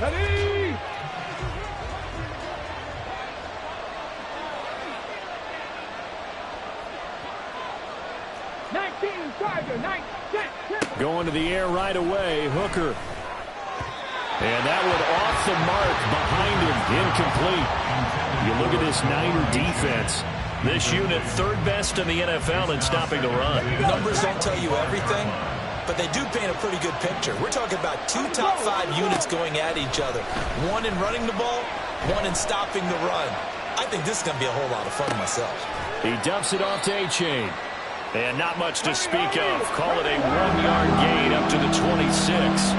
Ready? Going to the air right away, Hooker. And that one off the mark behind him, incomplete. You look at this Niner defense. This unit third best in the NFL in stopping the run. Numbers don't tell you everything, but they do paint a pretty good picture. We're talking about two top 5 units going at each other. One in running the ball, one in stopping the run. I think this is going to be a whole lot of fun myself. He dumps it off to A-Chain. And not much to speak of. Call it a 1-yard gain up to the 26.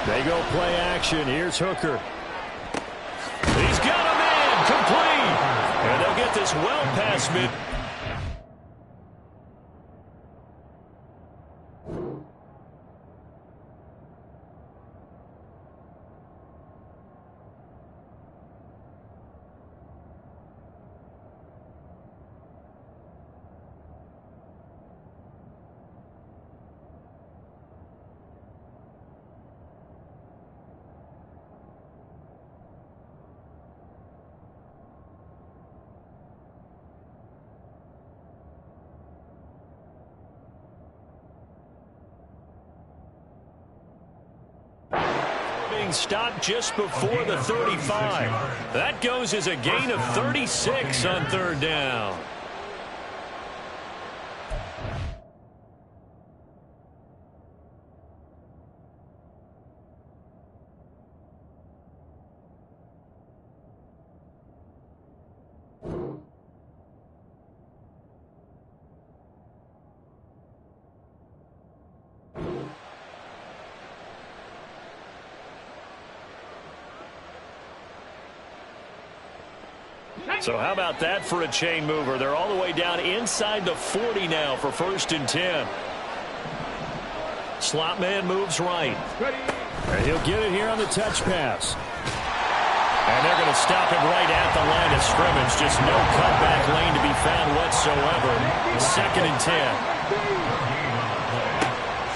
They go play action. Here's Hooker. He's got a man complete. And they'll get this well past mid. Stopped just before the 35. That goes as a gain of 36 on third down. So how about that for a chain mover? They're all the way down inside the 40 now for 1st and 10. Slot man moves right. And he'll get it here on the touch pass. And they're going to stop him right at the line of scrimmage. Just no cutback lane to be found whatsoever. 2nd and 10.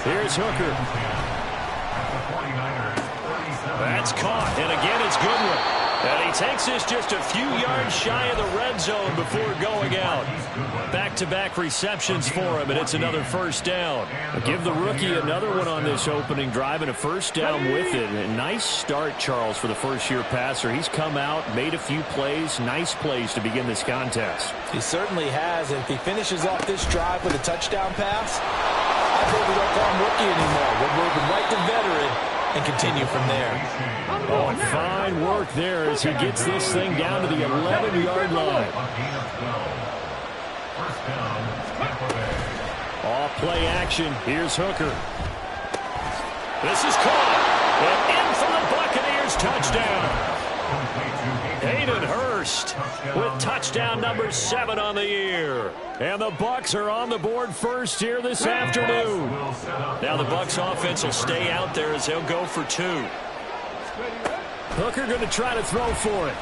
Here's Hooker. That's caught. And again, it's Goodwin. And he takes this just a few yards shy of the red zone before going out. Back-to-back receptions for him, and it's another 1st down. Give the rookie another one on this opening drive and a 1st down with it. A nice start, Charles, for the first-year passer. He's come out, made a few plays, nice plays to begin this contest. He certainly has, and if he finishes off this drive with a touchdown pass, I hope we don't call him rookie anymore. We're moving right to veteran and continue from there. Oh, and fine work there as he gets this thing down to the 11-yard line. Off play action. Here's Hooker. This is caught. And in for the Buccaneers touchdown. Hayden Hurst with touchdown number 7 on the year. And the Bucs are on the board first here this afternoon. Now the Bucs offense will stay out there as they'll go for 2. Hooker going to try to throw for it.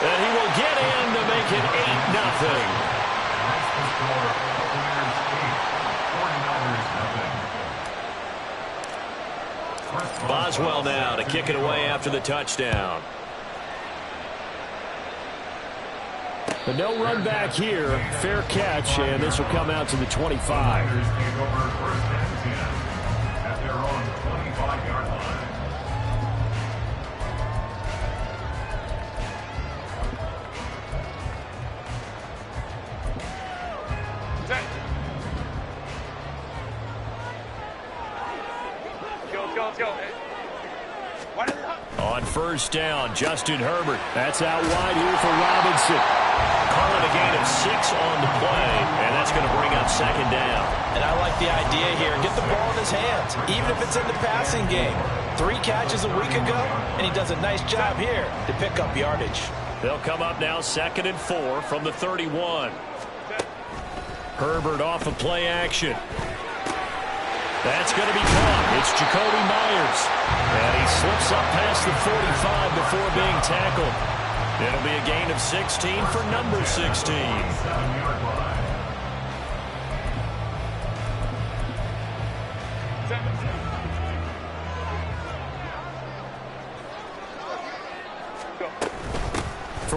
And he will get in to make it 8-0. Boswell now to kick it away after the touchdown. But no run back here. Fair catch, and this will come out to the 25. On 1st down, Justin Herbert. That's out wide here for Robinson. Call it a gain of 6 on the play, and that's going to bring up 2nd down. And I like the idea here. Get the ball in his hands, even if it's in the passing game. 3 catches a week ago, and he does a nice job here to pick up yardage. They'll come up now 2nd and 4 from the 31. Herbert off of play action. That's going to be caught. It's Jacoby Myers. And he slips up past the 45 before being tackled. It'll be a gain of 16 for number 16.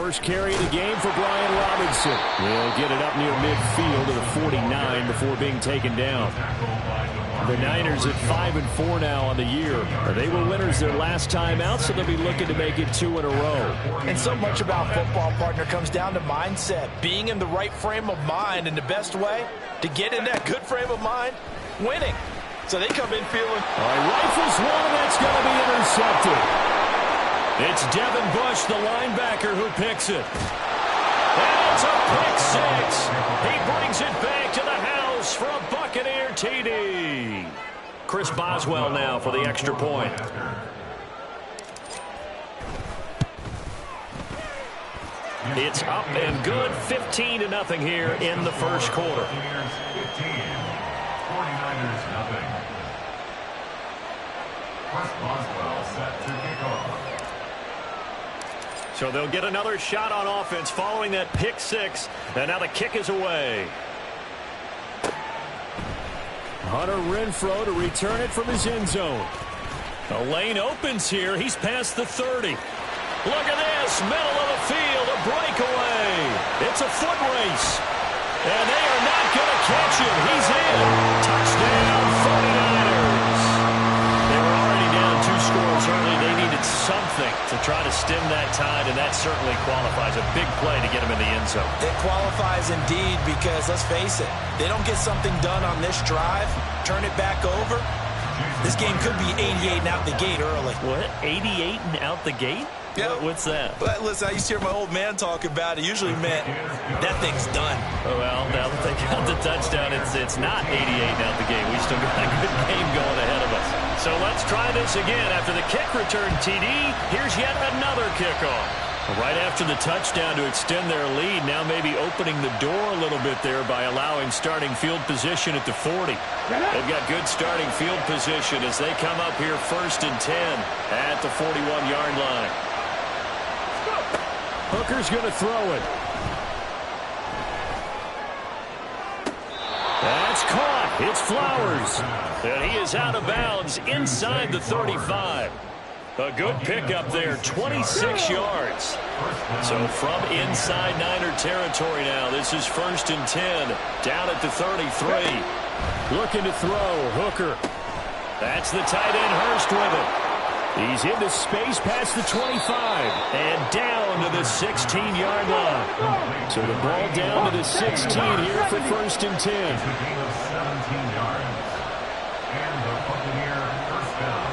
first carry of the game for Brian Robinson. He'll get it up near midfield to the 49 before being taken down. The Niners at 5-4 now on the year. They were winners their last time out, so they'll be looking to make it 2 in a row. And so much about football, partner, comes down to mindset. Being in the right frame of mind, and the best way to get in that good frame of mind, winning. So they come in feeling. All right, rifles one, and that's going to be intercepted. It's Devin Bush, the linebacker, who picks it. And it's a pick six. He brings it back to the house for a Buccaneer TD. Chris Boswell now for the extra point. It's up and good, 15-0 here in the first quarter. 49ers nothing. Chris Boswell set to kick off. So they'll get another shot on offense following that pick six, and now the kick is away. Hunter Renfrow to return it from his end zone. The lane opens here. He's past the 30. Look at this, middle of the field, a breakaway. It's a foot race, and they are not going to catch him. He's in. Touchdown, 49ers. They were already down 2 scores early. They needed something to try to stem that tide, and that certainly qualifies. A big play to get him in the end zone. It qualifies indeed because, let's face it, they don't get something done on this drive, turn it back over, this game could be 88 and out the gate early. What, 88 and out the gate? Yeah. What's that? But listen, I used to hear my old man talk about it. Usually meant that thing's done. Well, now that they got the touchdown, it's not 88 and out the gate. We still got a good game going ahead of us. So let's try this again. After the kick return TD, here's yet another kickoff. Right after the touchdown to extend their lead, now maybe opening the door a little bit there by allowing starting field position at the 40. They've got good starting field position as they come up here 1st and 10 at the 41-yard line. Hooker's going to throw it. That's caught. It's Flowers. And he is out of bounds inside the 35. A good pickup there, 26 yards. So from inside Niner territory now, this is 1st and 10, down at the 33. Looking to throw, Hooker. That's the tight end, Hurst, with it. He's into space past the 25 and down to the 16-yard line. So the ball down to the 16 here for 1st and 10. Gain of 17 yards. And the Buccaneer first down.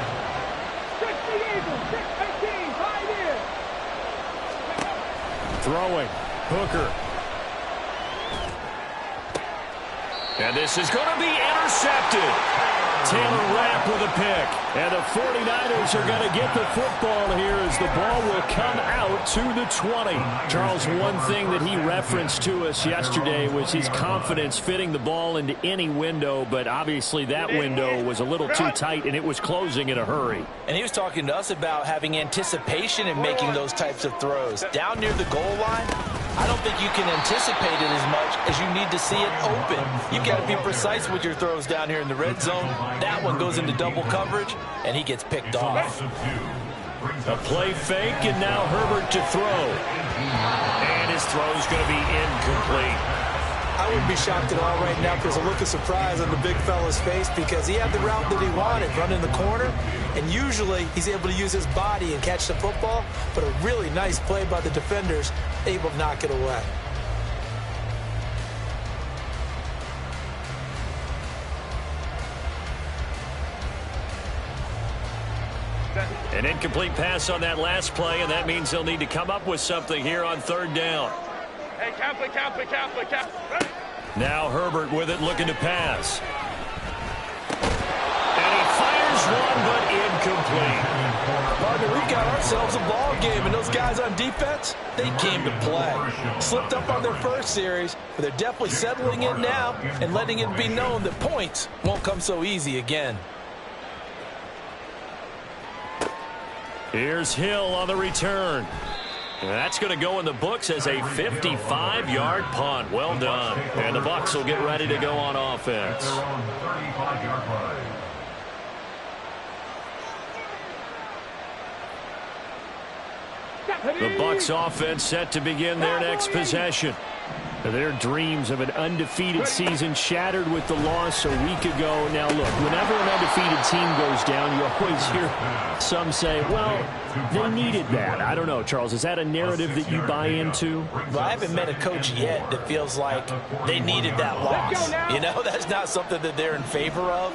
Throwing, Hooker. And this is going to be intercepted. Taylor Rapp with a pick. And the 49ers are going to get the football here as the ball will come out to the 20. Charles, one thing that he referenced to us yesterday was his confidence fitting the ball into any window, but obviously that window was a little too tight and it was closing in a hurry. And he was talking to us about having anticipation in making those types of throws. Down near the goal line, I don't think you can anticipate it as much as you need to see it open. You've got to be precise with your throws down here in the red zone. That one goes into double coverage, and he gets picked off. A play fake, and now Herbert to throw. And his throw is going to be incomplete. I wouldn't be shocked at all right now because a look of surprise on the big fella's face because he had the route that he wanted, running the corner, and usually he's able to use his body and catch the football, but a really nice play by the defenders, able to knock it away. An incomplete pass on that last play, and that means they'll need to come up with something here on 3rd down. Hey, Kaplan. Now Herbert with it, looking to pass. And he fires one, but incomplete. Partner, we've got ourselves a ball game, and those guys on defense, they came to play. Slipped up on their first series, but they're definitely settling in now and letting it be known that points won't come so easy again. Here's Hill on the return. And that's going to go in the books as a 55-yard punt. Well done. And the Bucs will get ready to go on offense. Their own 35-yard line. The Bucs offense set to begin their next possession. Their dreams of an undefeated season shattered with the loss a week ago. Now, look, whenever an undefeated team goes down, you always hear some say, well, they needed that. I don't know, Charles. Is that a narrative that you buy into? Well, I haven't met a coach yet that feels like they needed that loss. You know, that's not something that they're in favor of.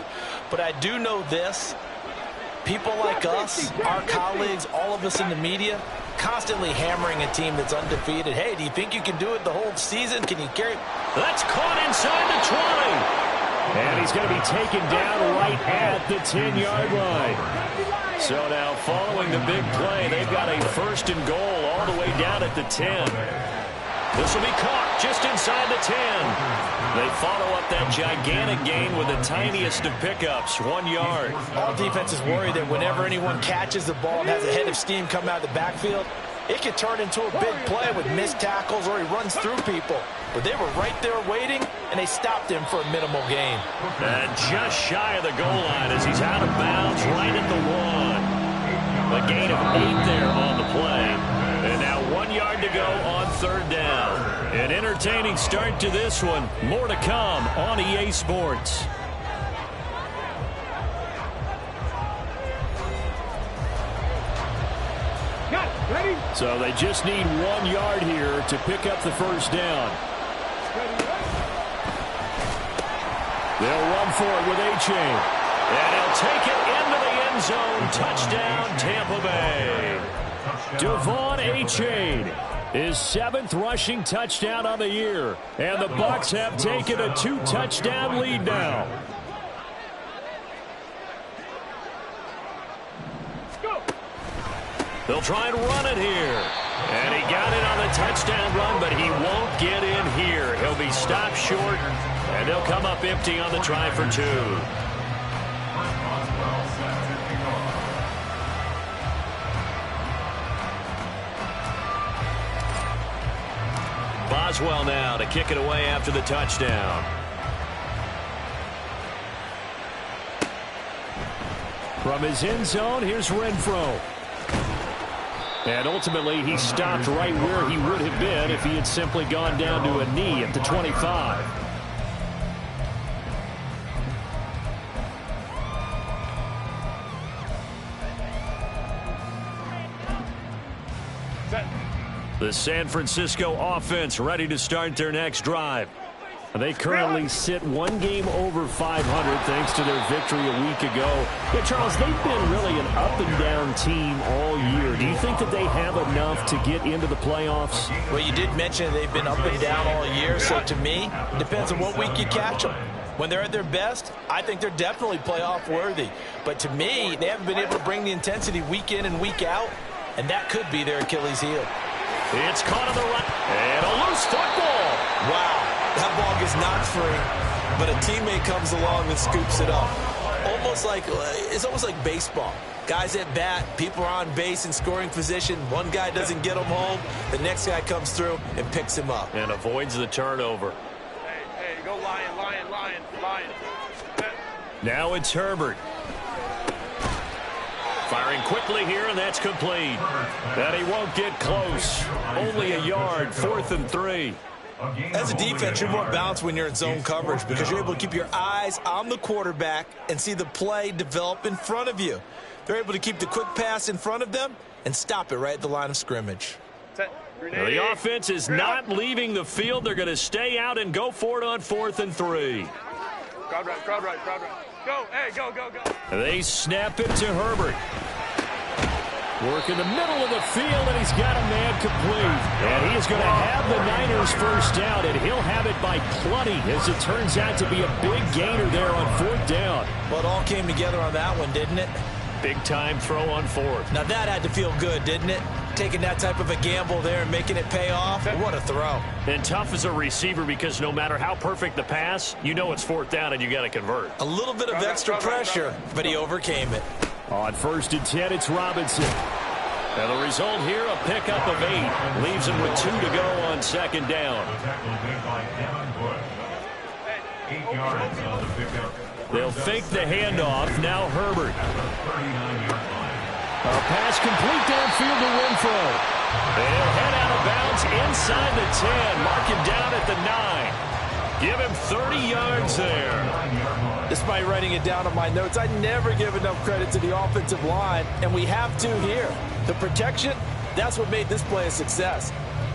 But I do know this. People like us, our colleagues, all of us in the media, constantly hammering a team that's undefeated. Hey, do you think you can do it the whole season? Can you carry? That's caught inside the 20. And he's going to be taken down right at the 10-yard line. So now following the big play, they've got a 1st and goal all the way down at the 10. This will be caught just inside the 10. They follow up that gigantic gain with the tiniest of pickups, 1 yard. All defenses worry that whenever anyone catches the ball and has a head of steam come out of the backfield, it could turn into a big play with missed tackles or he runs through people. But they were right there waiting, and they stopped him for a minimal gain. And just shy of the goal line as he's out of bounds right at the 1. A gain of 8 there on the play. And now 1 yard to go on 3rd down. An entertaining start to this one. More to come on EA Sports. So they just need 1 yard here to pick up the 1st down. They'll run for it with A-Chain. And he'll take it into the end zone. Touchdown, Tampa Bay. Devon A-Chain, his 7th rushing touchdown on the year. And the Bucs have taken a 2-touchdown lead now. They'll try and run it here. And he got it on the touchdown run, but he won't get in here. He'll be stopped short, and they'll come up empty on the try for 2. Boswell now to kick it away after the touchdown. From his end zone, here's Renfro. And ultimately, he stopped right where he would have been if he had simply gone down to a knee at the 25. The San Francisco offense ready to start their next drive. They currently sit 1 game over 500 thanks to their victory a week ago. Yeah, Charles, they've been really an up-and-down team all year. Do you think that they have enough to get into the playoffs? Well, you did mention they've been up and down all year, so to me, it depends on what week you catch them. When they're at their best, I think they're definitely playoff worthy. But to me, they haven't been able to bring the intensity week in and week out, and that could be their Achilles heel. It's caught on the right, and a loose football. Wow. That ball gets knocked free, but a teammate comes along and scoops it up. It's almost like baseball. Guys at bat, people are on base in scoring position. One guy doesn't get him home. The next guy comes through and picks him up. And avoids the turnover. Hey, go Lion, Lion, Lion, Lion. Now it's Herbert. Firing quickly here, and that's complete. And he won't get close. Only a yard, 4th and 3. As a defense, you're more balanced when you're in zone coverage because you're able to keep your eyes on the quarterback and see the play develop in front of you. They're able to keep the quick pass in front of them and stop it right at the line of scrimmage. The offense is not leaving the field. They're going to stay out and go for it on 4th and 3. Crowd right, crowd right, crowd right. Go, hey, go, go, go. They snap it to Herbert. Work in the middle of the field, and he's got a man complete. And he is going to have the Niners first down, and he'll have it by plenty, as it turns out to be a big gainer there on 4th down. Well, it all came together on that one, didn't it? Big-time throw on 4th. Now, that had to feel good, didn't it? Taking that type of a gamble there and making it pay off. What a throw. And tough as a receiver because no matter how perfect the pass, you know it's 4th down and you got to convert. A little bit of extra pressure, but he overcame it. On 1st and 10, it's Robinson. And the result here, a pickup of 8. Leaves him with 2 to go on 2nd down. They'll fake the handoff. Now Herbert. A pass complete downfield to Renfro. They'll head out of bounds inside the 10. Mark him down at the 9. Give him 30 yards there. Despite writing it down on my notes, I never give enough credit to the offensive line, and we have to here. The protection, that's what made this play a success.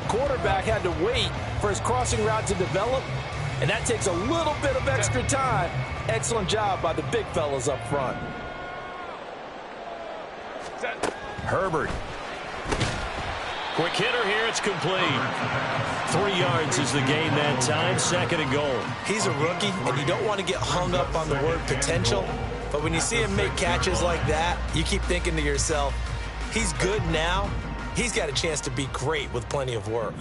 Quarterback had to wait for his crossing route to develop, and that takes a little bit of extra time. Excellent job by the big fellas up front. Herbert. Quick hitter here, it's complete. 3 yards is the gain that time, 2nd and goal. He's a rookie, and you don't want to get hung up on the word potential, but when you see him make catches like that, you keep thinking to yourself, he's good now. He's got a chance to be great with plenty of work.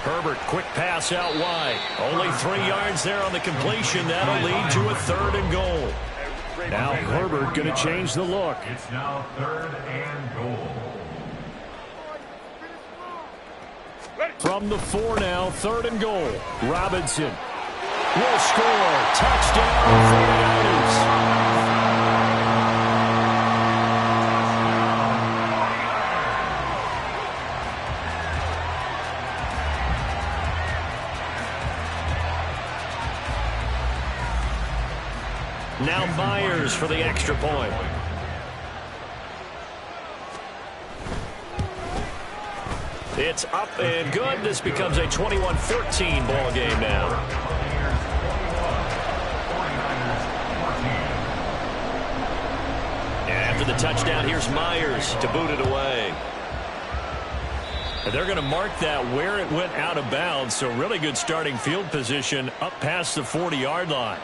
Herbert, quick pass out wide. Only 3 yards there on the completion. That'll lead to a 3rd and goal. Now Herbert going to change the look. It's now 3rd and goal. From the 4 now, 3rd and goal. Robinson will score. Touchdown, 49ers. Now Myers for the extra point. It's up and good. This becomes a 21-14 ball game now. After the touchdown, here's Myers to boot it away. And they're going to mark that where it went out of bounds, so really good starting field position up past the 40-yard line.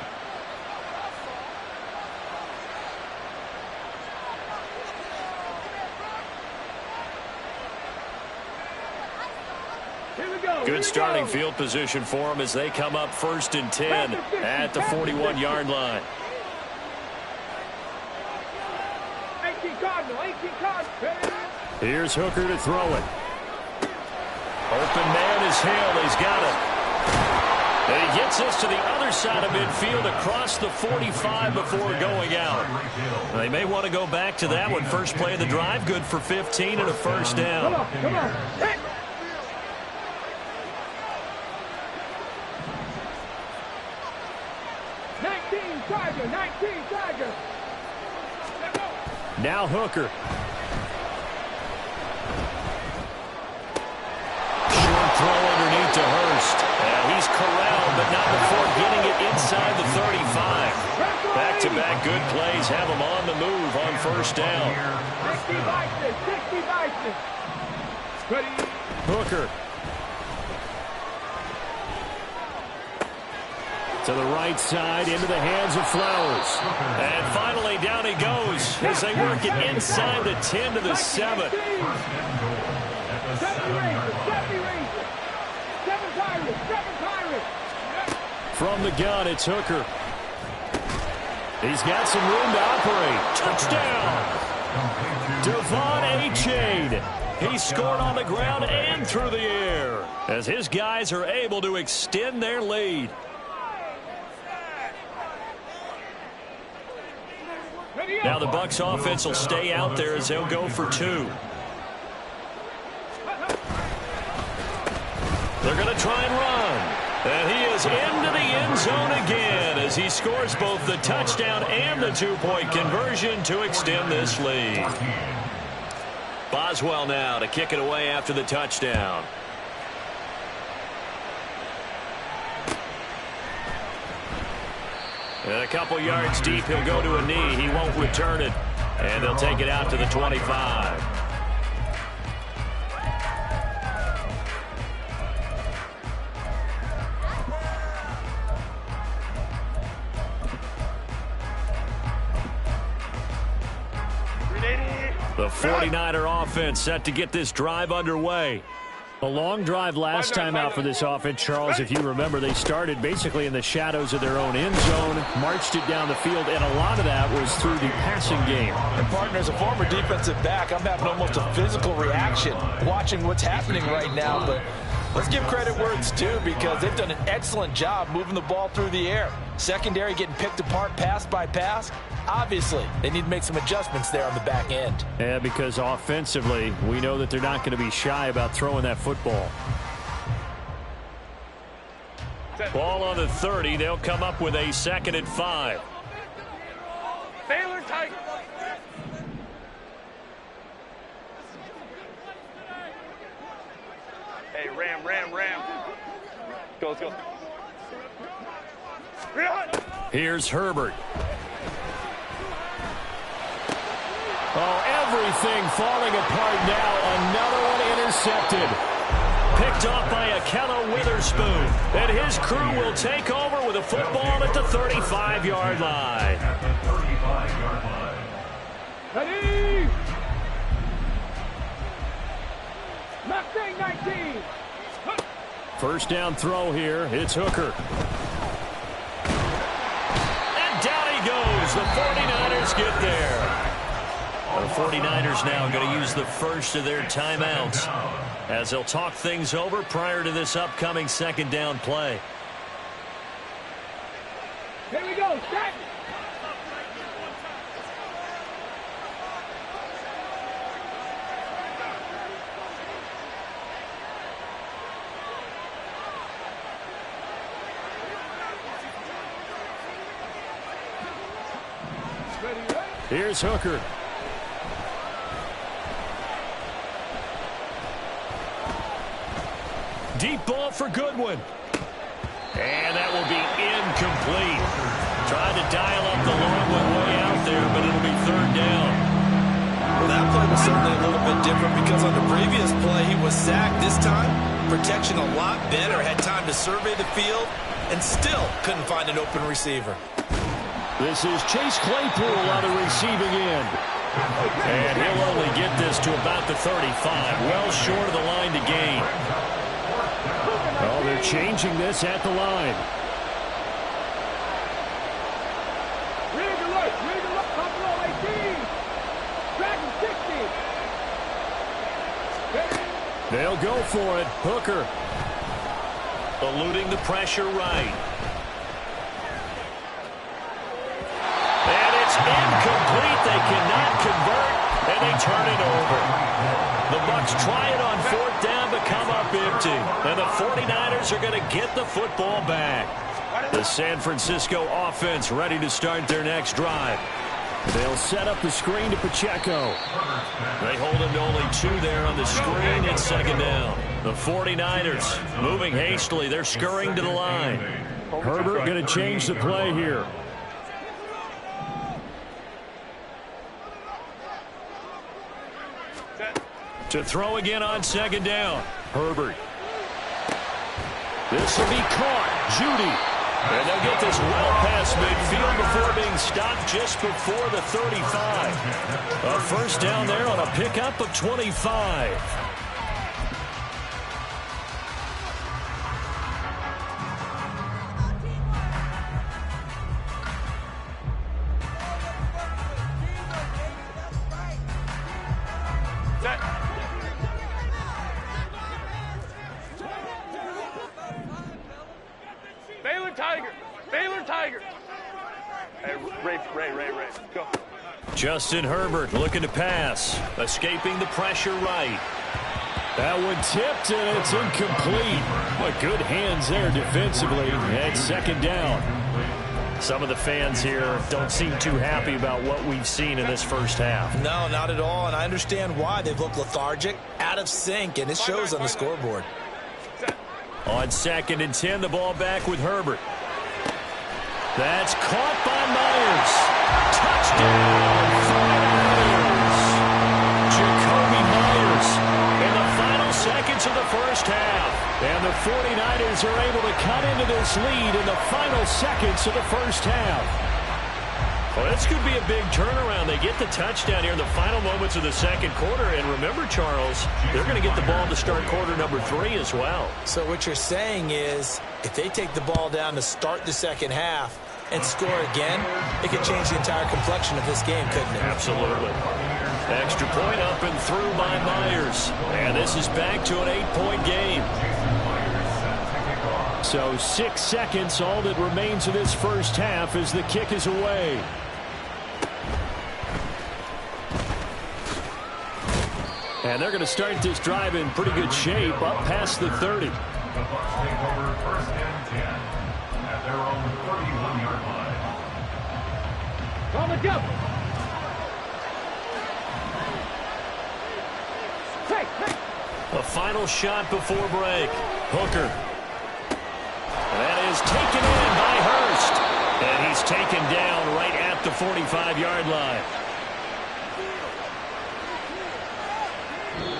Good starting field position for them as they come up 1st and 10 at the 41-yard line. 18 Cardinal. Here's Hooker to throw it. Open man is Hill. He's got it. And he gets us to the other side of midfield across the 45 before going out. They may want to go back to that one. First play of the drive, good for 15 and a 1st down. Come on. Hit. 19 Tiger. Now Hooker. Short throw underneath to Hurst. And he's corralled, but not before getting it inside the 35. Back-to-back good plays have him on the move on 1st down. 60 Hooker. To the right side, into the hands of Flowers. And finally, down he goes as they work it inside the 10 to the 7. From the gun, it's Hooker. He's got some room to operate. Touchdown! Devon A-Chain. He scored on the ground and through the air as his guys are able to extend their lead. Now the Bucs offense will stay out there as they'll go for 2. They're going to try and run. And he is into the end zone again as he scores both the touchdown and the 2-point conversion to extend this lead. Boswell now to kick it away after the touchdown. And a couple yards deep, he'll go to a knee. He won't return it. And they'll take it out to the 25. The 49er offense set to get this drive underway. A long drive last time out for this offense, Charles. If you remember, they started basically in the shadows of their own end zone, marched it down the field, and a lot of that was through the passing game. And partner, as a former defensive back, I'm having almost a physical reaction watching what's happening right now. But Let's give credit where it's due because they've done an excellent job moving the ball through the air. Secondary getting picked apart pass by pass. Obviously, they need to make some adjustments there on the back end. Yeah, because offensively, we know that they're not going to be shy about throwing that football. Ball on the 30. They'll come up with a 2nd and 5. Baylor Tiger. Hey, Ram. Go, let's go. Here's Herbert. Oh, everything falling apart now. Another one intercepted. Picked off by Akello Witherspoon. And his crew will take over with a football at the 35-yard line. At the 35-yard line. Ready? Left wing 19. First down throw here. It's Hooker. And down he goes. The 49ers get there. The 49ers now going to use the first of their timeouts as they'll talk things over prior to this upcoming 2nd down play. Here we go. Set. Here's Hooker. Deep ball for Goodwin. And that will be incomplete. Trying to dial up the long one way out there, but it'll be 3rd down. Well, that play was certainly a little bit different because on the previous play, he was sacked. This time, protection a lot better. Had time to survey the field and still couldn't find an open receiver. This is Chase Claypool on the receiving end. And he'll only get this to about the 35. Well short of the line to gain. Oh, they're changing this at the line. Read the look. Buffalo 18. Dragon 60. They'll go for it. Hooker. Eluding the pressure right. And it's incomplete. They cannot convert, and they turn it over. The Bucs try it on 4th down but come up empty. And the 49ers are going to get the football back. The San Francisco offense ready to start their next drive. They'll set up the screen to Pacheco. They hold him to only 2 there on the screen. It's 2nd down. The 49ers moving hastily. They're scurrying to the line. Herbert going to change the play here. To throw again on 2nd down. Herbert. This will be caught. Judy. And they'll get this well past midfield before being stopped just before the 35. A first down there on a pickup of 25. Baylor Tiger. Hey, Ray. Go. Justin Herbert looking to pass. Escaping the pressure right. That one tipped, and it's incomplete. But good hands there defensively at 2nd down. Some of the fans here don't seem too happy about what we've seen in this first half. No, not at all, and I understand why. They've looked lethargic, out of sync, and it shows on the scoreboard. On 2nd and 10, the ball back with Herbert. That's caught by Myers. Touchdown, 49ers. Jacoby Myers in the final seconds of the first half. And the 49ers are able to cut into this lead in the final seconds of the first half. Well, this could be a big turnaround. They get the touchdown here in the final moments of the 2nd quarter. And remember, Charles, they're going to get the ball to start quarter number 3 as well. So what you're saying is if they take the ball down to start the 2nd half and score again, it could change the entire complexion of this game, couldn't it? Absolutely. Extra point up and through by Myers. And this is back to an 8-point game. So 6 seconds, all that remains of this first half as the kick is away. And they're going to start this drive in pretty good shape, up past the 30. The Bucs take over 1st and 10 at their own 31-yard line. Call the jump. A final shot before break. Hooker. That is taken in by Hurst. And he's taken down right at the 45-yard line.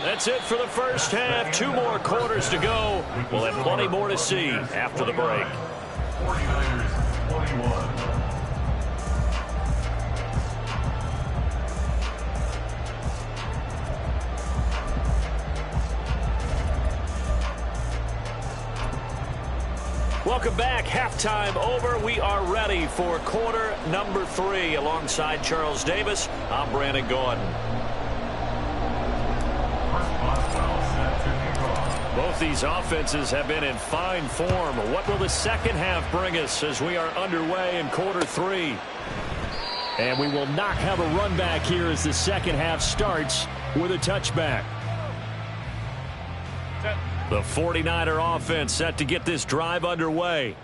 That's it for the first half. 2 more quarters to go. We'll have plenty more to see after the break. 49ers 21. Welcome back. Halftime over. We are ready for quarter number 3. Alongside Charles Davis, I'm Brandon Gordon. Both these offenses have been in fine form. What will the second half bring us as we are underway in quarter 3? And we will not have a run back here as the second half starts with a touchback. The 49er offense set to get this drive underway.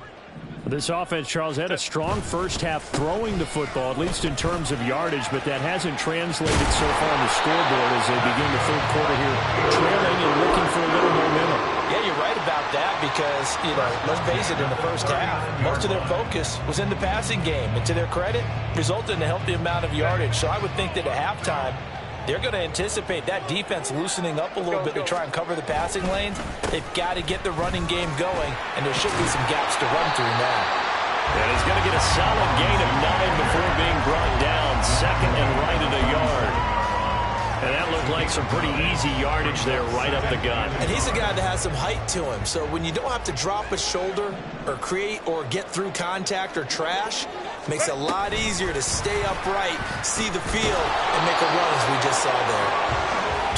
This offense, Charles, had a strong first half throwing the football, at least in terms of yardage, but that hasn't translated so far on the scoreboard as they begin the third quarter here, trailing and looking for a little momentum. Yeah, you're right about that because, let's face it, in the first half, most of their focus was in the passing game. And to their credit, resulted in a healthy amount of yardage. So I would think that at halftime, they're going to anticipate that defense loosening up a little bit to try and cover the passing lanes. They've got to get the running game going, and there should be some gaps to run through now. And he's going to get a solid gain of 9 before being brought down. Second and right at a yard. And that looked like some pretty easy yardage there right up the gut. And he's a guy that has some height to him. So when you don't have to drop a shoulder or create or get through contact or trash, makes it a lot easier to stay upright, see the field, and make a run as we just saw there.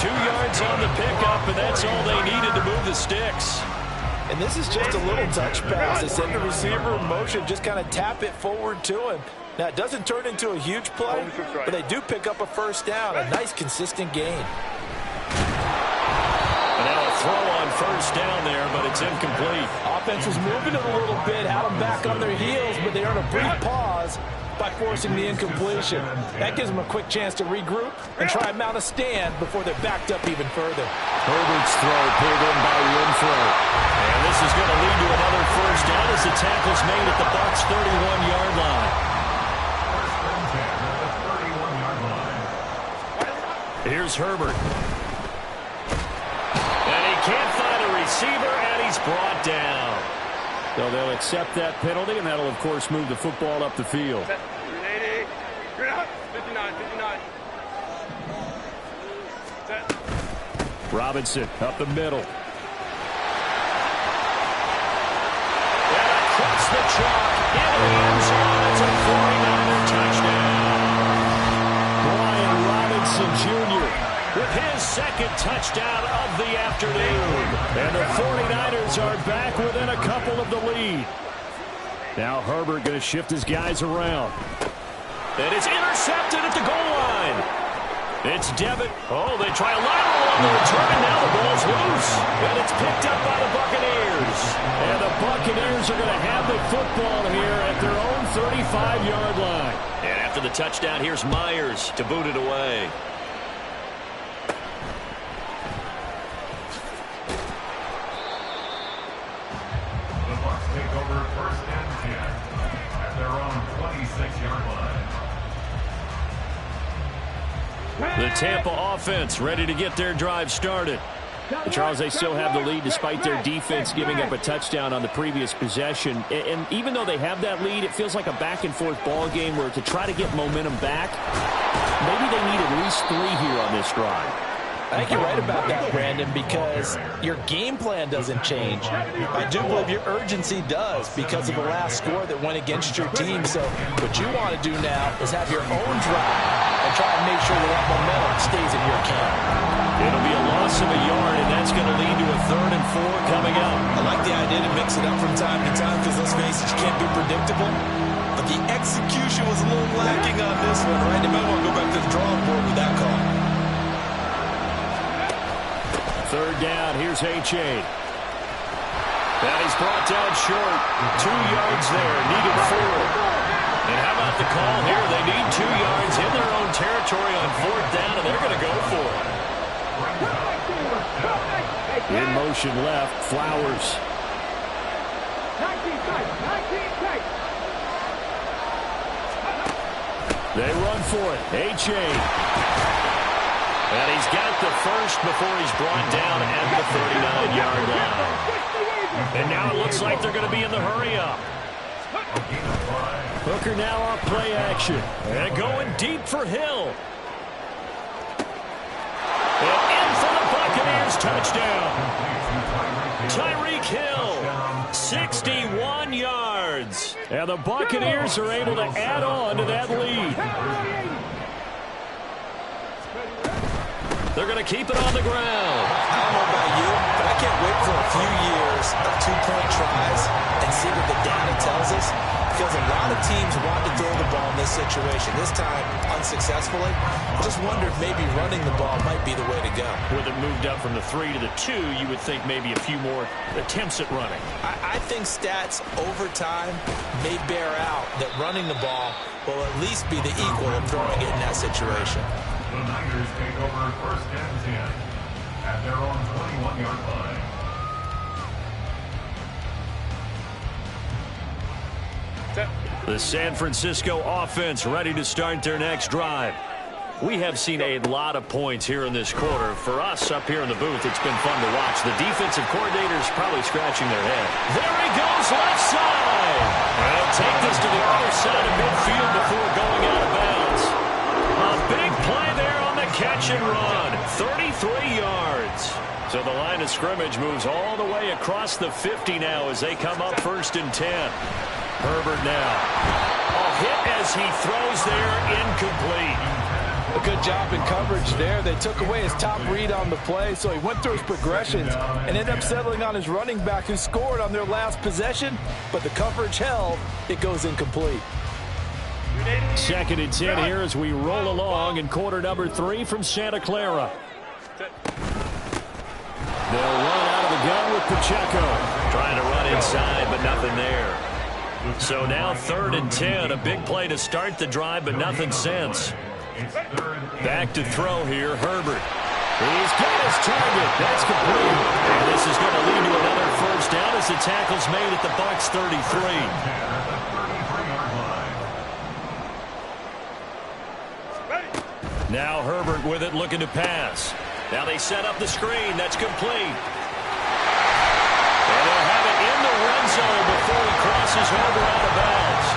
2 yards on the pickup, and that's all they needed to move the sticks. And this is just a little touch pass. They send the receiver in motion, just kind of tap it forward to him. Now, it doesn't turn into a huge play, but they do pick up a first down, a nice, consistent gain. And now a throw on first down there, but it's incomplete. Offense was moving it a little bit, had them back on their heels, but they earn a brief pause by forcing the incompletion. That gives them a quick chance to regroup and try and mount a stand before they're backed up even further. Herbert's throw pulled in by Renfro. And this is going to lead to another first down as the tackle's made at the Bucs' 31-yard line. Here's Herbert. And he can't find a receiver, and he's brought down. So they'll accept that penalty, and that'll, of course, move the football up the field. 80. You're out. 59. 59. Set. Robinson up the middle. And across the chalk into the end zone. It's a 49er touchdown. Brian Robinson Jr. with his second touchdown of the afternoon. And the 49ers are back within a couple of the lead. Now Herbert going to shift his guys around. And it's intercepted at the goal line. It's Devitt. Oh, they try a lateral on the return. Now the ball's loose. And it's picked up by the Buccaneers. And the Buccaneers are going to have the football here at their own 35-yard line. And after the touchdown, here's Myers to boot it away. The Bucs take over 1st and 10 at their own 26-yard line. The Tampa offense ready to get their drive started. And Charles, they still have the lead despite their defense giving up a touchdown on the previous possession. And even though they have that lead, it feels like a back-and-forth ball game where to try to get momentum back, maybe they need at least 3 here on this drive. I think you're right about that, Brandon, because your game plan doesn't change. I do believe your urgency does because of the last score that went against your team. So what you want to do now is have your own drive and try and make sure that momentum stays in your camp. It'll be a loss of a yard, and that's going to lead to a 3rd and 4 coming up. I like the idea to mix it up from time to time because, let's face it, you can't be predictable. But the execution was a little lacking on this one, right? They might want to go back to the drawing board with that call. 3rd down, here's H.A. And he's brought down short. 2 yards there, needed 4. And how about the call here? They need 2 yards in their own territory on 4th down, and they're going to go for it. In motion left, Flowers. 19 tight. They run for it. H.A. And he's got the first before he's brought down at the 39-yard line. And now it looks like they're going to be in the hurry-up. Hooker now off play action. And going deep for Hill. And in for the Buccaneers touchdown. Tyreek Hill, 61 yards. And the Buccaneers are able to add on to that lead. They're going to keep it on the ground. I don't know about you, but I can't wait for a few years of 2-point tries and see what the data tells us. Because a lot of teams want to throw the ball in this situation. This time, unsuccessfully. I just wondered maybe running the ball might be the way to go. With it moved up from the 3 to the 2, you would think maybe a few more attempts at running. I think stats over time may bear out that running the ball will at least be the equal of throwing it in that situation. The Niners take over 1st and 10 at their own 21-yard line. The San Francisco offense ready to start their next drive. We have seen a lot of points here in this quarter. For us up here in the booth, it's been fun to watch. The defensive coordinator's probably scratching their head. There he goes, left side. And he'll take this to the other side of midfield before going out of bounds. A big play there on the catch and run. 33 yards. So the line of scrimmage moves all the way across the 50 now as they come up 1st and 10. Herbert now. A hit as he throws there, incomplete. A good job in coverage there. They took away his top read on the play, so he went through his progressions and ended up settling on his running back who scored on their last possession, but the coverage held. It goes incomplete. 2nd and 10 here as we roll along in quarter number 3 from Santa Clara. They'll run out of the gun with Pacheco. Trying to run inside, but nothing there. So now 3rd and 10, a big play to start the drive, but nothing since. Back to throw here, Herbert. He's got his target. That's complete. And this is going to lead to another 1st down as the tackle's made at the Bucs 33. Now Herbert with it, looking to pass. Now they set up the screen. That's complete. And they'll have it in the red zone before he crosses over out of bounds.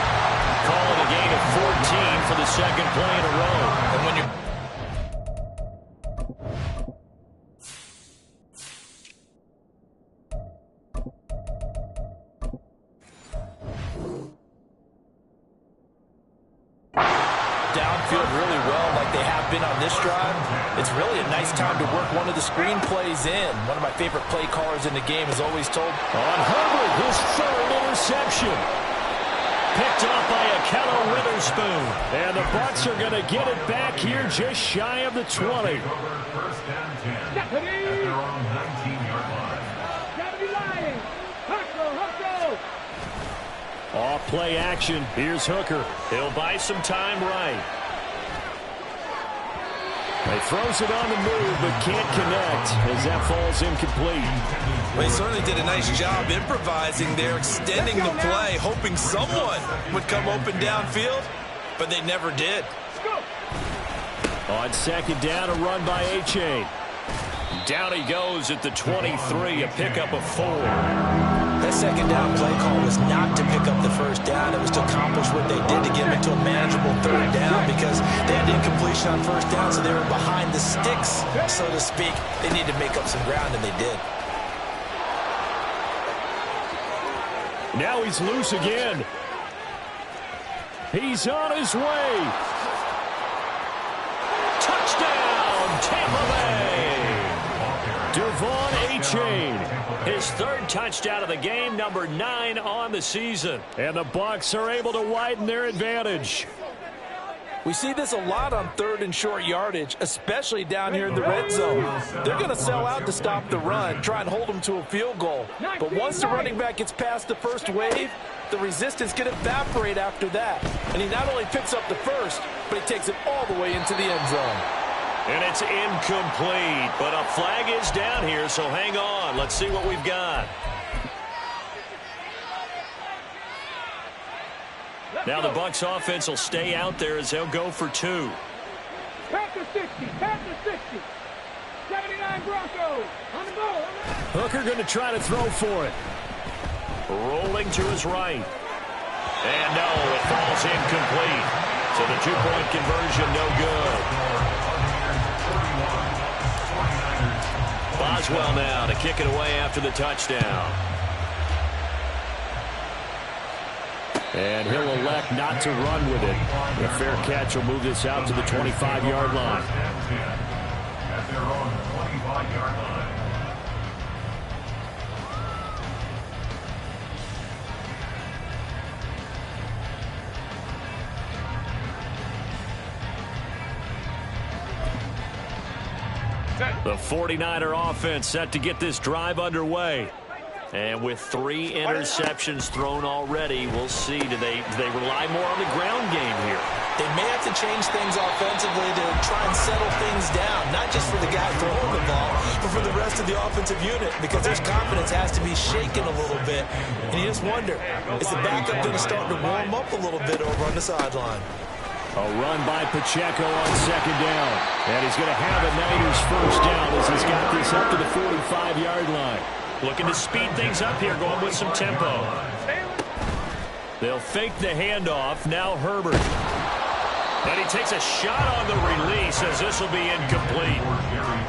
Call it a gain of 14 for the 2nd play in a row. And when you're downfield really well like they have been on this drive, it's really a nice time to work one of the screen plays in. One of my favorite play callers in the game is always told. On Herbert, his 3rd interception. Picked off by Akello Witherspoon. And the Bucs are going to get it back here just shy of the 20. 1st and 10 at their own 19-yard line. Off play action. Here's Hooker. He'll buy some time right. He throws it on the move, but can't connect as that falls incomplete. Well, he certainly did a nice job improvising there, extending the play, hoping someone would come open downfield, but they never did. On 2nd down, a run by H.A. Down he goes at the 23, a pickup of 4. That 2nd down play call was not to pick up the 1st down. It was to accomplish what they did to get them into a manageable 3rd down because they had incompletion on 1st down, so they were behind the sticks, so to speak. They needed to make up some ground, and they did. Now he's loose again. He's on his way. Touchdown, Tampa Bay. Devon A-Chain, his third touchdown of the game, number 9 on the season. And the Bucs are able to widen their advantage. We see this a lot on 3rd and short yardage, especially down here in the red zone. They're going to sell out to stop the run, try and hold them to a field goal. But once the running back gets past the first wave, the resistance can evaporate after that. And he not only picks up the first, but he takes it all the way into the end zone. And it's incomplete, but a flag is down here, so hang on. Let's see what we've got. Now the Bucs offense will stay out there as they'll go for 2. Pack the 60, pack the 60. 79 Broncos, on the ball. Hooker going to try to throw for it. Rolling to his right. And no, it falls incomplete. So the 2-point conversion no good. Boswell now to kick it away after the touchdown. And he'll elect not to run with it. A fair catch will move this out to the 25-yard line. At their own 25-yard line. The 49er offense set to get this drive underway. And with 3 interceptions thrown already, we'll see. Do they rely more on the ground game here? They may have to change things offensively to try and settle things down, not just for the guy throwing the ball, but for the rest of the offensive unit, because their confidence has to be shaken a little bit. And you just wonder, is the backup going to start to warm up a little bit over on the sideline? A run by Pacheco on 2nd down. And he's going to have a Niners first down as he's got this up to the 45-yard line. Looking to speed things up here, going with some tempo. They'll fake the handoff. Now Herbert. And he takes a shot on the release as this will be incomplete.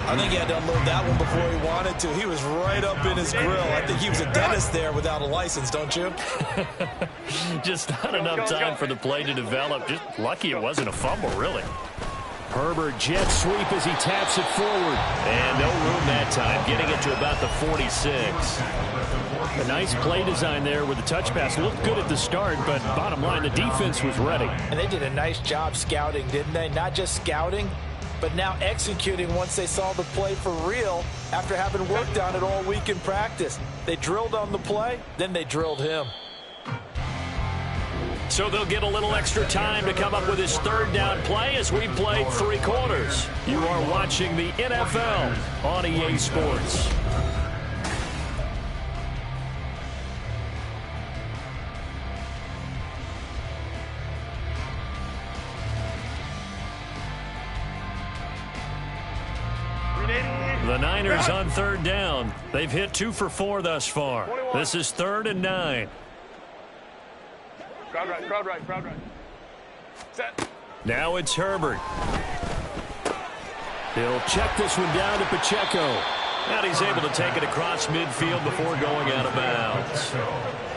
I think he had to unload that one before he wanted to. He was right up in his grill. I think he was a dentist there without a license, don't you? Just not enough time for the play to develop. Just lucky it wasn't a fumble, really. Herbert jet sweep as he taps it forward. And no room that time, getting it to about the 46. A nice play design there with the touch pass. Looked good at the start, but bottom line, the defense was ready. And they did a nice job scouting, didn't they? Not just scouting, but now executing once they saw the play for real after having worked on it all week in practice. They drilled on the play, then they drilled him. So they'll get a little extra time to come up with his 3rd down play as we play 3 quarters. You are watching the NFL on EA Sports. The Niners on 3rd down. They've hit 2 for 4 thus far. This is 3rd and 9. Crowd right, crowd right, crowd right. Set. Now it's Herbert. He'll check this one down to Pacheco. And he's able to take it across midfield before going out of bounds.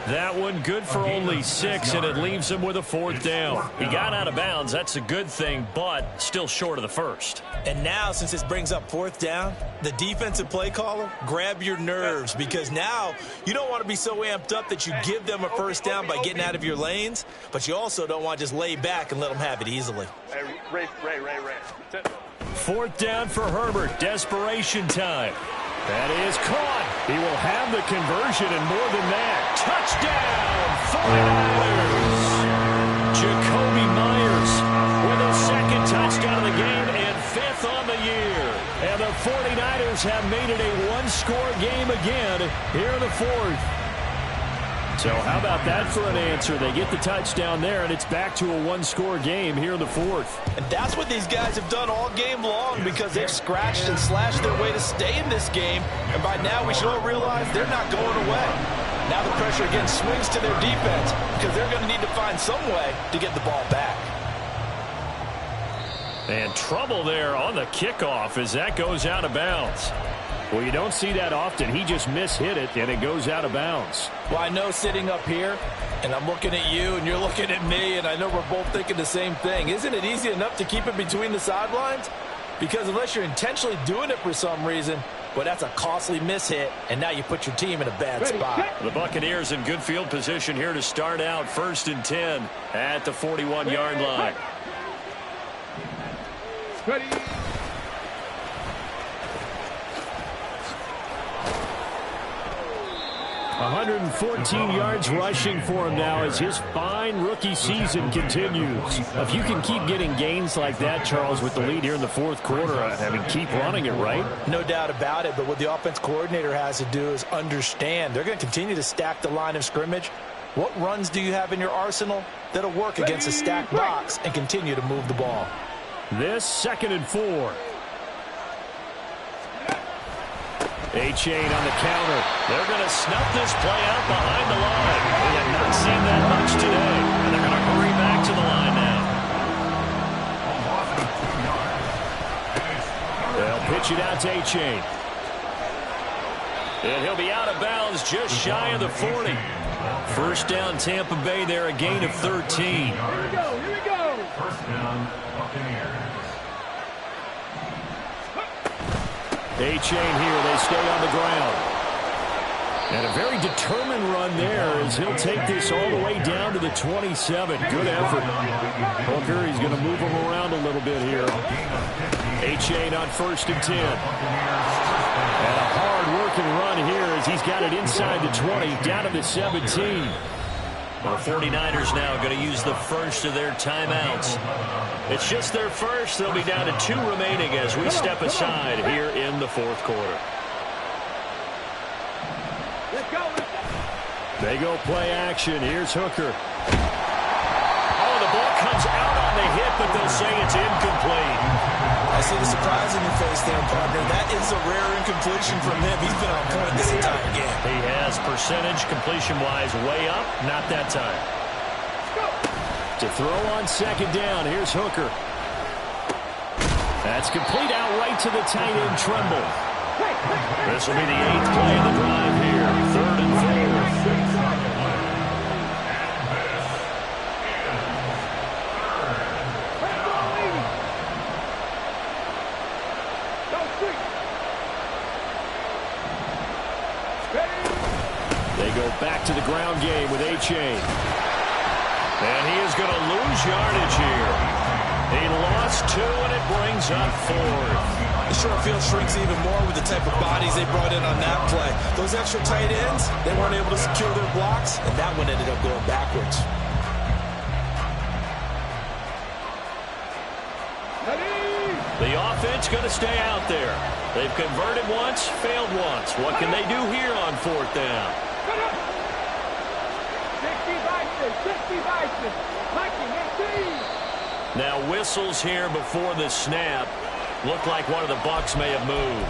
That one good for only 6, and it leaves him with a 4th down. He got out of bounds. That's a good thing, but still short of the first. And now, since this brings up 4th down, the defensive play caller, grab your nerves, because now you don't want to be so amped up that you give them a 1st down by getting out of your lanes, but you also don't want to just lay back and let them have it easily. Hey, Ray. Set. 4th down for Herbert. Desperation time. That is caught. He will have the conversion and more than that. Touchdown, 49ers. Jacoby Myers with his 2nd touchdown of the game and 5th on the year. And the 49ers have made it a 1-score game again here in the 4th. So how about that for an answer? They get the touchdown there, and it's back to a 1-score game here in the 4th. And that's what these guys have done all game long, because they've scratched and slashed their way to stay in this game. And by now, we should all realize they're not going away. Now the pressure again swings to their defense, because they're going to need to find some way to get the ball back. And trouble there on the kickoff as that goes out of bounds. Well, you don't see that often. He just mishit it, and it goes out of bounds. Well, I know sitting up here, and I'm looking at you, and you're looking at me, and I know we're both thinking the same thing. Isn't it easy enough to keep it between the sidelines? Because unless you're intentionally doing it for some reason, Well, that's a costly miss hit, and now you put your team in a bad spot. The Buccaneers in good field position here to start out 1st and 10 at the 41-yard line. Ready. 114 yards rushing for him now as his fine rookie season continues. If you can keep getting gains like that, Charles, with the lead here in the fourth quarter, I mean, keep running it, right? No doubt about it, but what the offense coordinator has to do is understand. They're going to continue to stack the line of scrimmage. What runs do you have in your arsenal that'll work against a stacked box and continue to move the ball? This 2nd and 4. A-Chain on the counter. They're going to snuff this play out behind the line. We have not seen that much today. And they're going to hurry back to the line now. They'll pitch it out to A-Chain. And he'll be out of bounds just shy of the 40. First down Tampa Bay there, a gain of 13. Here we go. Here we go. First down, Buccaneers. A-Chain here. They stay on the ground. And a very determined run there as he'll take this all the way down to the 27. Good effort. Hooker, he's going to move him around a little bit here. A-Chain on 1st and 10. And a hard-working run here as he's got it inside the 20, down to the 17. The 49ers now going to use the first of their timeouts. It's just their first. They'll be down to 2 remaining as we step aside here in the fourth quarter. Let's go. They go play action. Here's Hooker. Oh, the ball comes out on the hit, but they'll say it's incomplete. I see the surprise in your face there, partner. That is a rare incompletion from him. He's been on point this entire game. He has percentage completion-wise way up. Not that time. To throw on 2nd down, here's Hooker. That's complete out right to the tight end, Tremble. This will be the 8th play of the drive here. 3rd and 4. They go back to the ground game with A-Chain. And he is going to lose yardage here. He lost 2, and it brings up 4th. The short field shrinks even more with the type of bodies they brought in on that play. Those extra tight ends, they weren't able to secure their blocks, and that one ended up going backwards. The offense going to stay out there. They've converted once, failed once. What can they do here on 4th down? 60 Now whistles here before the snap. Looked like one of the Bucs may have moved.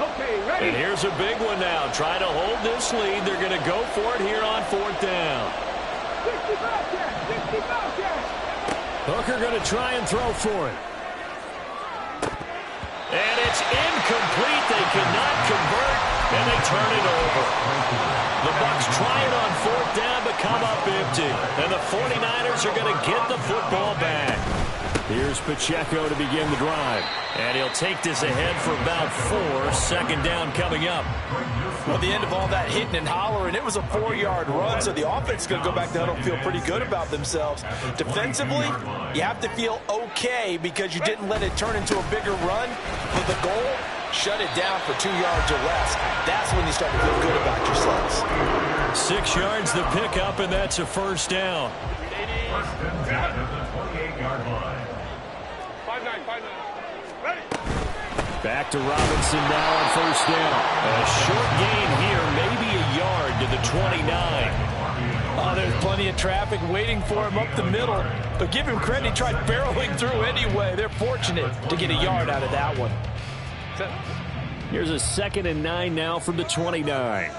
Okay, ready. And here's a big one now. Try to hold this lead. They're going to go for it here on 4th down. 65 yards. Hooker going to try and throw for it. And it's incomplete. They cannot convert, and they turn it over. The Bucs try it on 4th down, but come up empty. And the 49ers are going to get the football back. Here's Pacheco to begin the drive. And he'll take this ahead for about 4. 2nd down coming up. Well, the end of all that hitting and hollering, it was a 4-yard run, so the offense is going to go back to huddle and feel pretty good about themselves. Defensively, you have to feel okay because you didn't let it turn into a bigger run. But the goal, shut it down for 2 yards or less. That's when you start to feel good about yourselves. 6 yards the pickup, and that's a 1st down. First and 10 at the 28-yard line. 5-9. Ready. Back to Robinson now on 1st down. A short gain here, maybe a yard to the 29. Oh, there's plenty of traffic waiting for him up the middle. But give him credit, he tried barreling through anyway. They're fortunate to get a yard out of that one. Here's a 2nd and 9 now from the 29.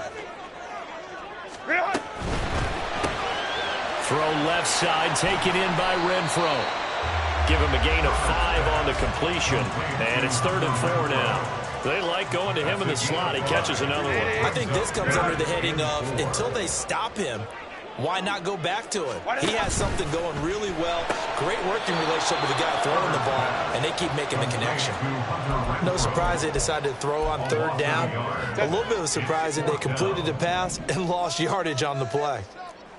Throw left side, taken in by Renfro. Give him a gain of 5 on the completion. And it's 3rd and 4 now. They like going to him in the slot. He catches another one. I think this comes under the heading of until they stop him, why not go back to him? He has something going really well. Great working relationship with the guy throwing the ball, and they keep making the connection. No surprise they decided to throw on 3rd down. A little bit of a surprise that they completed the pass and lost yardage on the play.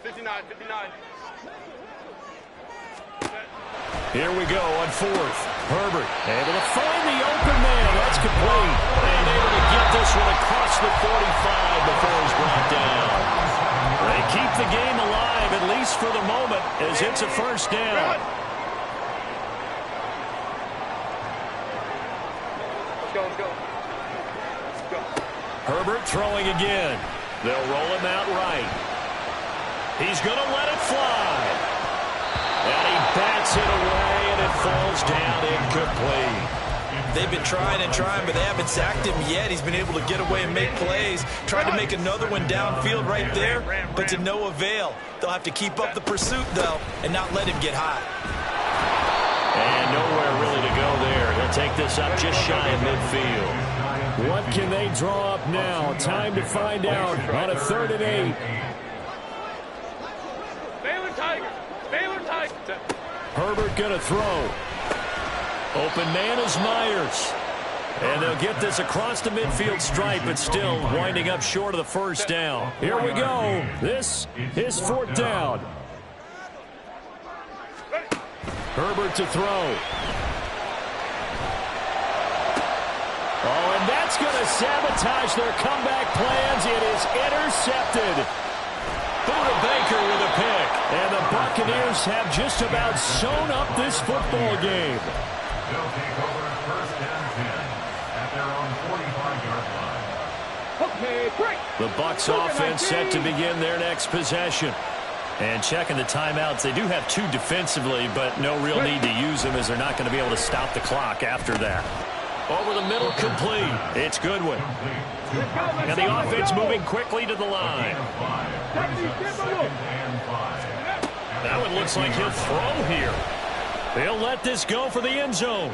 59. Here we go on 4th. Herbert able to find the open man. That's complete. And able to get this one across the 45 before he's brought down. They keep the game alive, at least for the moment, as it's a 1st down. Let's go. Herbert throwing again. They'll roll him out right. He's going to let it fly. And he bats it away, and it falls down incomplete. They've been trying, but they haven't sacked him yet. He's been able to get away and make plays. Tried to make another one downfield right there, but to no avail. They'll have to keep up the pursuit, though, and not let him get hot. And nowhere really to go there. They'll take this up just shy of midfield. What can they draw up now? Time to find out on a 3rd and 8. Baylor Tigers. Herbert going to throw. Open man is Myers. And they'll get this across the midfield stripe, but still winding up short of the 1st down. Here we go. This is 4th down. Herbert to throw. Oh, and that's going to sabotage their comeback plans. It is intercepted. Buda Baker with a pick. And the Buccaneers have just about sewn up this football game. They'll take over 1st and 10 at their own 45-yard line. Okay, break. The Bucs offense set to begin their next possession. And checking the timeouts, they do have 2 defensively, but no real need to use them as they're not going to be able to stop the clock after that. Over the middle, complete. It's Goodwin. And the offense moving quickly to the line. That one looks like he'll throw here. They'll let this go for the end zone.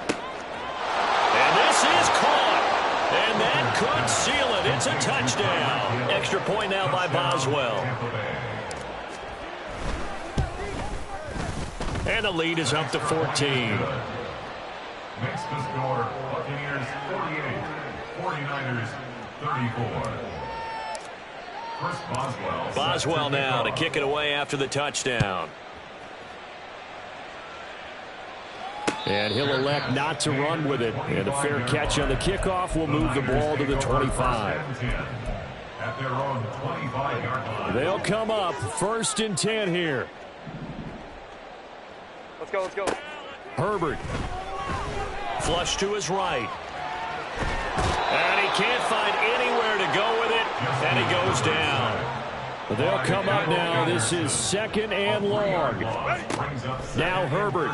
And this is caught. And that could seal it. It's a touchdown. Extra point now by Boswell. And the lead is up to 14. Next to score, Buccaneers 48, 49ers 34. First Boswell. Boswell now to kick it away after the touchdown. And he'll elect not to run with it. And a fair catch on the kickoff will move the ball to the 25. At their own 25-yard line. They'll come up 1st and 10 here. Let's go. Herbert. Flush to his right. And he can't find anywhere to go with it. And he goes down. They'll come up now. This is 2nd and long. Now Herbert.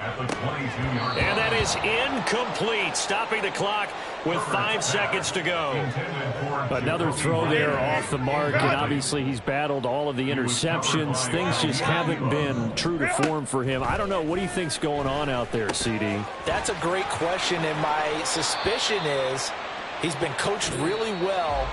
And that is incomplete, stopping the clock with 5 seconds to go. Another throw there off the mark, and obviously he's battled all of the interceptions. Things just haven't been true to form for him. I don't know. What do you think's going on out there, CD? That's a great question, and my suspicion is he's been coached really well